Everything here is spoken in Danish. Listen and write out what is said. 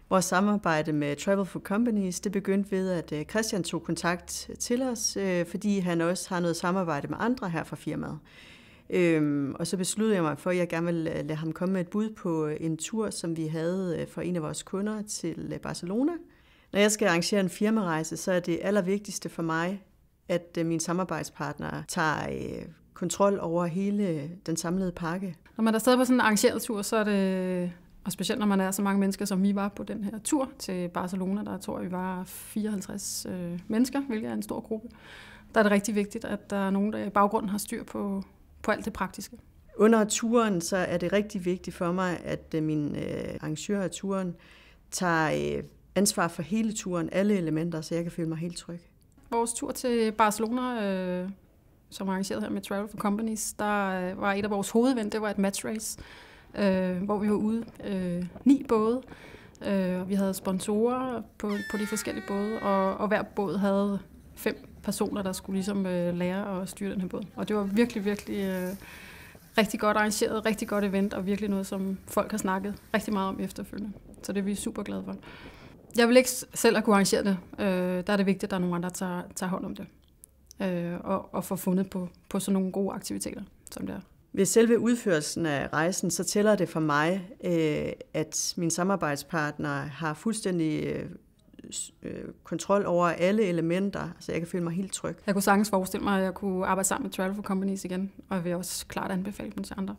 Vores samarbejde med Travel for Companies, det begyndte ved, at Christian tog kontakt til os, fordi han også har noget samarbejde med andre her fra firmaet. Og så besluttede jeg mig for, at jeg gerne ville lade ham komme med et bud på en tur, som vi havde for en af vores kunder til Barcelona. Når jeg skal arrangere en firmarejse, så er det allervigtigste for mig, at min samarbejdspartner tager kontrol over hele den samlede pakke. Når man er stadig på sådan en arrangeret tur, så er det, og specielt når man er så mange mennesker, som vi var på den her tur til Barcelona, der tror jeg, vi var 54 mennesker, hvilket er en stor gruppe, der er det rigtig vigtigt, at der er nogen, der i baggrunden har styr på alt det praktiske. Under turen så er det rigtig vigtigt for mig, at min arrangør af turen tager ansvar for hele turen, alle elementer, så jeg kan føle mig helt tryg. Vores tur til Barcelona, som arrangeret her med Travel for Companies, der var et af vores hovedevent, det var et match race, hvor vi var ude 9 både. Vi havde sponsorer på de forskellige både, og hver båd havde 5 personer, der skulle ligesom lære at styre den her båd. Og det var virkelig, virkelig rigtig godt arrangeret, rigtig godt event, og virkelig noget, som folk har snakket rigtig meget om efterfølgende. Så det er vi super glade for. Jeg vil ikke selv have kunne arrangere det. Der er det vigtigt, at der er nogen andre, der tager hånd om det. Og får fundet på sådan nogle gode aktiviteter, som det er. Ved selve udførelsen af rejsen, så tæller det for mig, at min samarbejdspartner har fuldstændig kontrol over alle elementer, så jeg kan føle mig helt tryg. Jeg kunne sagtens forestille mig, at jeg kunne arbejde sammen med Travel for Companies igen, og jeg vil også klart anbefale dem til andre.